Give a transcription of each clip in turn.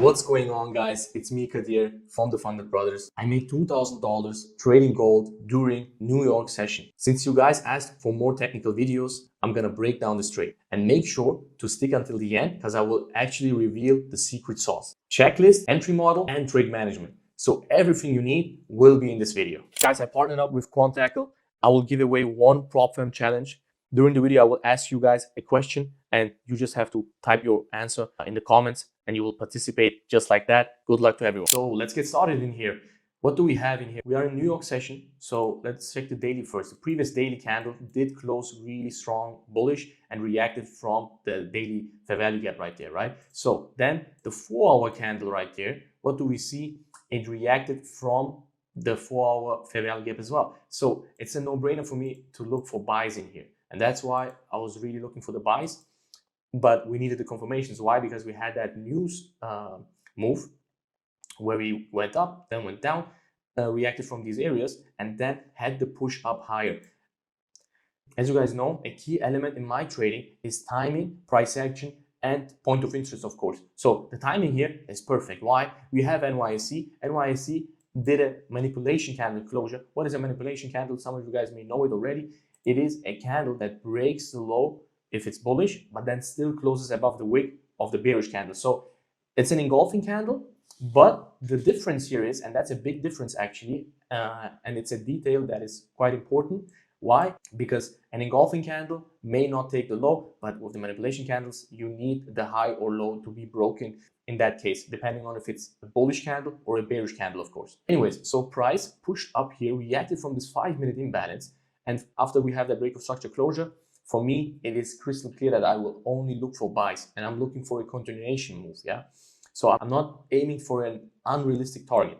What's going on, guys? It's me, Kadir, from the Funded Brothers. I made $2,000 trading gold during New York session. Since you guys asked for more technical videos, I'm gonna break down this trade. And make sure to stick until the end because I will actually reveal the secret sauce. Checklist, entry model, and trade management. So everything you need will be in this video. Guys, I partnered up with Quantackle. I will give away one prop firm challenge. During the video, I will ask you guys a question and you just have to type your answer in the comments and you will participate just like that. Good luck to everyone. So let's get started in here. What do we have in here? We are in New York session. So let's check the daily first. The previous daily candle did close really strong bullish and reacted from the daily fair value gap right there, right? So then the 4-hour candle right there, what do we see? It reacted from the 4-hour fair value gap as well. So it's a no-brainer for me to look for buys in here. And that's why I was really looking for the buys. But we needed the confirmations. Why? Because we had that news move where we went up, then went down, reacted from these areas, and then had the push up higher. As you guys know, a key element in my trading is timing, price action, and point of interest, of course. So the timing here is perfect. Why? We have NYSE. NYSE did a manipulation candle closure. What is a manipulation candle? Some of you guys may know it already. It is a candle that breaks the low if it's bullish, but then still closes above the wick of the bearish candle. So it's an engulfing candle, but the difference here is, and that's a big difference actually, and it's a detail that is quite important. Why? Because an engulfing candle may not take the low, but with the manipulation candles, you need the high or low to be broken in that case, depending on if it's a bullish candle or a bearish candle, of course. Anyways, so price pushed up here, reacted from this 5-minute imbalance. And after we have that break of structure closure, for me, it is crystal clear that I will only look for buys and I'm looking for a continuation move, yeah? So I'm not aiming for an unrealistic target.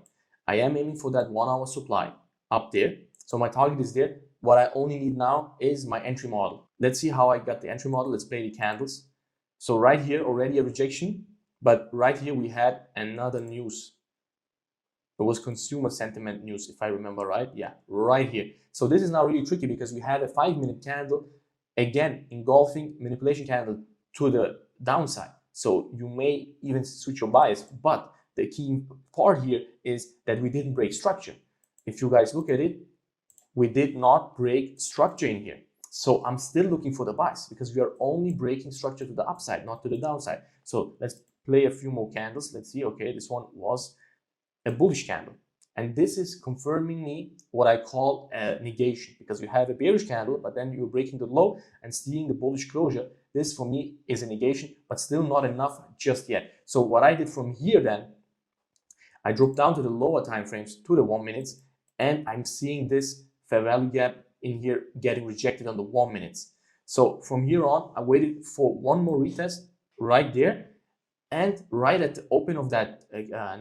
I am aiming for that 1-hour supply up there. So my target is there. What I only need now is my entry model. Let's see how I got the entry model. Let's play the candles. So right here, already a rejection, but right here we had another news. It was consumer sentiment news, if I remember right. Yeah, right here. So this is now really tricky because we had a 5-minute candle, again, engulfing manipulation candle to the downside. So you may even switch your bias, but the key part here is that we didn't break structure. If you guys look at it, we did not break structure in here. So I'm still looking for the bias because we are only breaking structure to the upside, not to the downside. So let's play a few more candles. Let's see. Okay, this one was a bullish candle. And this is confirming me what I call a negation, because you have a bearish candle, but then you're breaking the low and seeing the bullish closure. This for me is a negation, but still not enough just yet. So what I did from here then, I dropped down to the lower time frames, to the 1 minute, and I'm seeing this fair value gap in here getting rejected on the 1 minute. So from here on, I waited for one more retest right there. And right at the open of that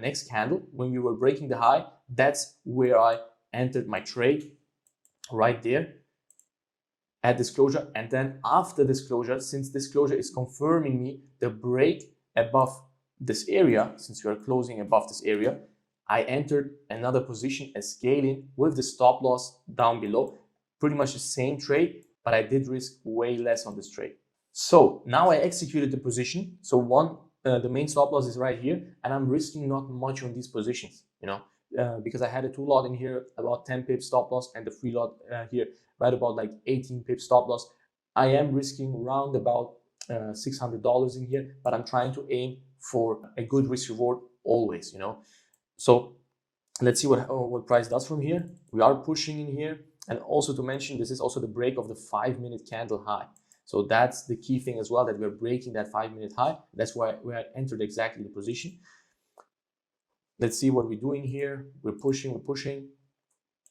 next candle, when we were breaking the high, that's where I entered my trade right there at this closure. And then after this closure, since this closure is confirming me the break above this area, since we are closing above this area, I entered another position, a scaling with the stop loss down below. Pretty much the same trade, but I did risk way less on this trade. So now I executed the position. So the main stop loss is right here, and I'm risking not much on these positions, you know, because I had a 2 lot in here, about 10 pips stop loss, and the 3 lot here, right about like 18 pips stop loss. I am risking around about $600 in here, but I'm trying to aim for a good risk reward always, you know. So let's see what price does from here. We are pushing in here, and also to mention, this is also the break of the 5-minute candle high. So that's the key thing as well, that we're breaking that 5-minute high. That's why we entered exactly the position. Let's see what we're doing here. We're pushing.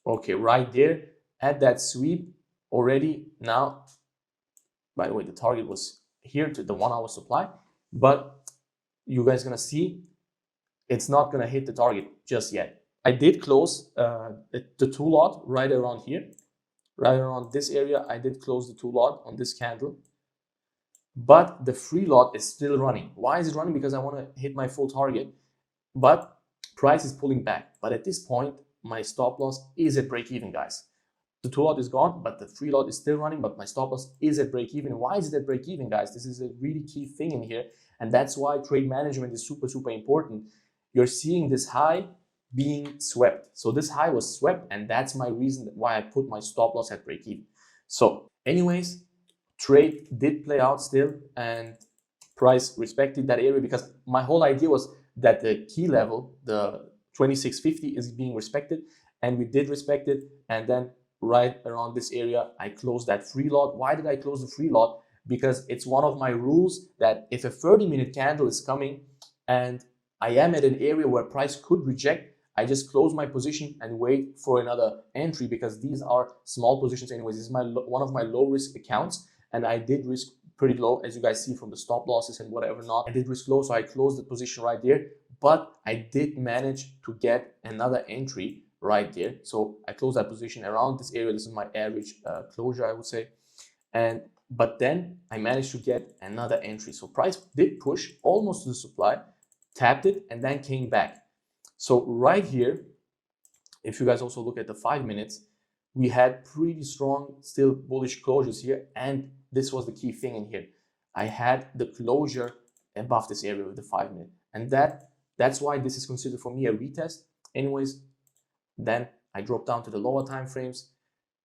Okay, right there at that sweep already. Now, by the way, the target was here to the 1-hour supply, but you guys gonna see it's not gonna hit the target just yet. I did close the 2 lot right around here. Right around this area, I did close the 2 lot on this candle, but the 3 lot is still running. Why is it running? Because I want to hit my full target, but price is pulling back. But at this point, my stop loss is at break even, guys. The 2 lot is gone, but the 3 lot is still running, but my stop loss is at break even. Why is it at break even, guys? This is a really key thing in here. And that's why trade management is super, super important. You're seeing this high being swept. So this high was swept, and that's my reason why I put my stop loss at break even. So anyways, trade did play out still, and price respected that area, because my whole idea was that the key level, the 2650, is being respected, and we did respect it. And then right around this area, I closed that free lot. Why did I close the free lot? Because it's one of my rules that if a 30-minute candle is coming and I am at an area where price could reject, I just close my position and wait for another entry, because these are small positions anyways. This is one of my low risk accounts, and I did risk pretty low, as you guys see from the stop losses and whatever not. I did risk low, so I closed the position right there, but I did manage to get another entry right there. So I closed that position around this area. This is my average closure, I would say. But then I managed to get another entry. So price did push almost to the supply, tapped it, and then came back. So right here, if you guys also look at the 5 minutes, we had pretty strong still bullish closures here, and this was the key thing in here. I had the closure above this area with the 5 minute, and that's why this is considered for me a retest. Anyways, then I dropped down to the lower time frames.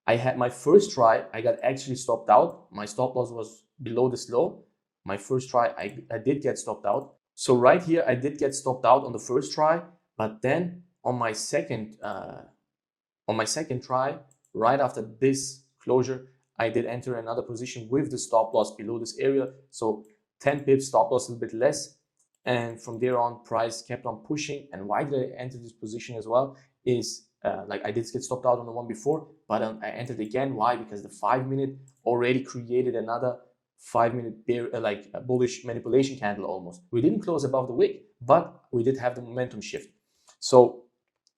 I had my first try, I got actually stopped out. My stop loss was below this low. My first try, I did get stopped out. So right here, I did get stopped out on the first try, but then on my second try, right after this closure, I did enter another position with the stop loss below this area. So 10 pips, stop loss a little bit less. And from there on, price kept on pushing. And why did I enter this position as well? Is like I did get stopped out on the one before, but I entered again. Why? Because the 5 minute already created another 5 minute bear, like a bullish manipulation candle almost. We didn't close above the wick, but we did have the momentum shift. So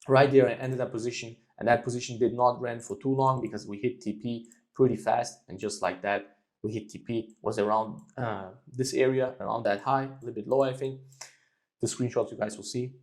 right there, I ended that position, and that position did not run for too long because we hit TP pretty fast, and just like that, we hit TP, was around this area, around that high, a little bit low, I think. The screenshots you guys will see.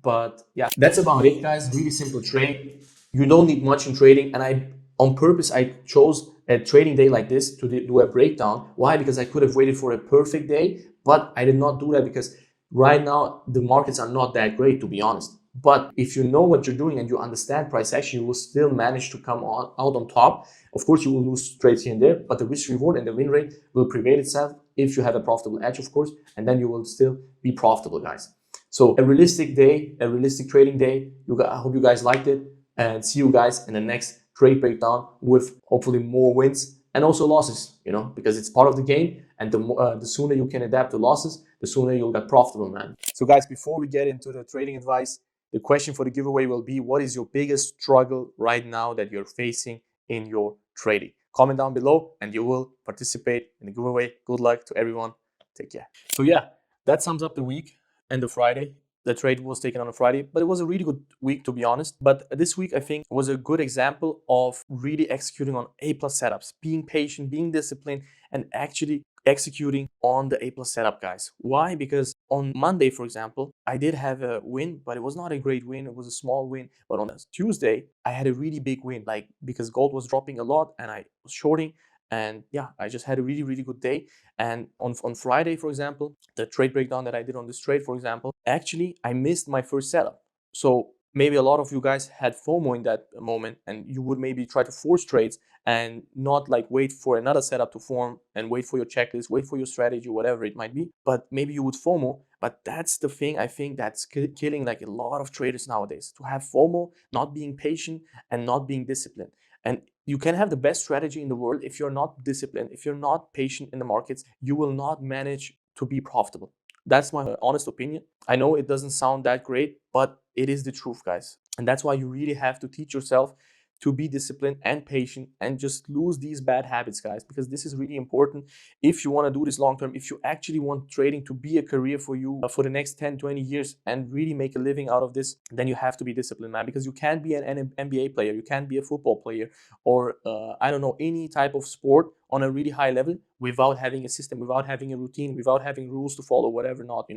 But yeah, that's about it, guys. Really simple trade. You don't need much in trading, and on purpose I chose a trading day like this to do a breakdown. Why? Because I could have waited for a perfect day, but I did not do that because right now the markets are not that great, to be honest. But if you know what you're doing and you understand price action, you will still manage to come out on top. Of course, you will lose trades here and there, but the risk reward and the win rate will prevail itself if you have a profitable edge, of course, and then you will still be profitable, guys. So a realistic day, a realistic trading day. I hope you guys liked it, and see you guys in the next trade breakdown with hopefully more wins and also losses, because it's part of the game. And the sooner you can adapt to losses, the sooner you'll get profitable, man. So guys, before we get into the trading advice, the question for the giveaway will be, what is your biggest struggle right now that you're facing in your trading? Comment down below and you will participate in the giveaway. Good luck to everyone. Take care. So yeah, that sums up the week. End of Friday. The trade was taken on a Friday, but it was a really good week, to be honest. But this week, I think, was a good example of really executing on A+ setups, being patient, being disciplined, and actually executing on the A+ setup, guys. Why? Because on Monday, for example, I did have a win, but it was not a great win. It was a small win. But on Tuesday, I had a really big win, like because gold was dropping a lot and I was shorting. And yeah, I just had a really, really good day. And on Friday, for example, the trade breakdown that I did on this trade, for example, actually, I missed my first setup. So maybe a lot of you guys had FOMO in that moment, and you would maybe try to force trades and not like wait for another setup to form and wait for your checklist, wait for your strategy, whatever it might be. But maybe you would FOMO. But that's the thing, I think, that's killing like a lot of traders nowadays, to have FOMO, not being patient and not being disciplined. And you can have the best strategy in the world. If you're not disciplined, if you're not patient in the markets, you will not manage to be profitable. That's my honest opinion. I know it doesn't sound that great, but it is the truth, guys. And that's why you really have to teach yourself to be disciplined and patient and just lose these bad habits, guys, because this is really important if you want to do this long term. If you actually want trading to be a career for you for the next 10, 20 years and really make a living out of this, then you have to be disciplined, man, because you can't be an NBA player, you can't be a football player, or I don't know, any type of sport on a really high level without having a system, without having a routine, without having rules to follow, whatever not,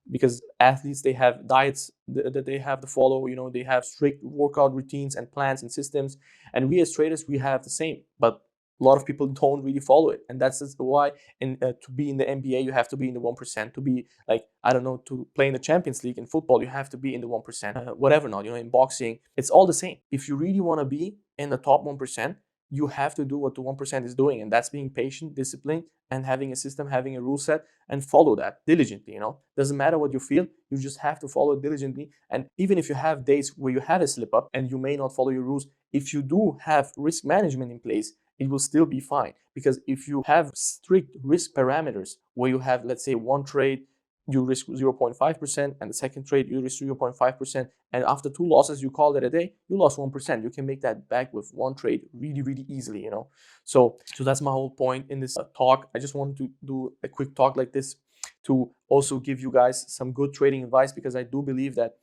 because athletes, they have diets that they have to follow, they have strict workout routines and plans and systems. And we as traders, we have the same, but a lot of people don't really follow it, and that's just why to be in the NBA you have to be in the 1%. To be like, I don't know, to play in the Champions League in football you have to be in the 1%. Whatever, not, you know, in boxing it's all the same. If you really want to be in the top 1%, you have to do what the 1% is doing, and that's being patient, disciplined, and having a system, having a rule set, and follow that diligently. You know, doesn't matter what you feel, you just have to follow it diligently. And even if you have days where you have a slip up and you may not follow your rules, if you do have risk management in place, it will still be fine. Because if you have strict risk parameters where you have, let's say, one trade you risk 0.5%, and the second trade you risk 0.5%, and after 2 losses you call it a day, you lost 1%. You can make that back with one trade really, really easily, you know. So that's my whole point in this talk. I just wanted to do a quick talk like this to also give you guys some good trading advice, because I do believe that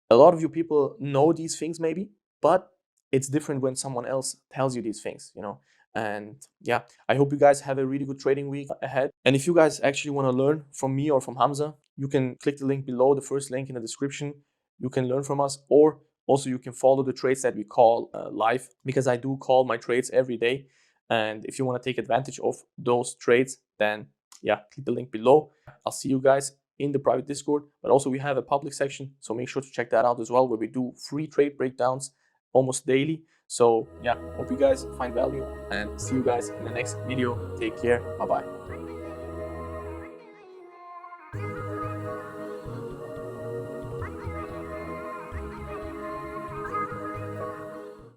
a lot of you people know these things maybe, but it's different when someone else tells you these things, you know. And yeah, I hope you guys have a really good trading week ahead. And if you guys actually want to learn from me or from Hamza, you can click the link below, the first link in the description. You can learn from us, or also you can follow the trades that we call live, because I do call my trades every day. And if you want to take advantage of those trades, then yeah, click the link below. I'll see you guys in the private Discord, but also we have a public section, so make sure to check that out as well, where we do free trade breakdowns almost daily. So yeah, hope you guys find value, and see you guys in the next video. Take care. Bye bye.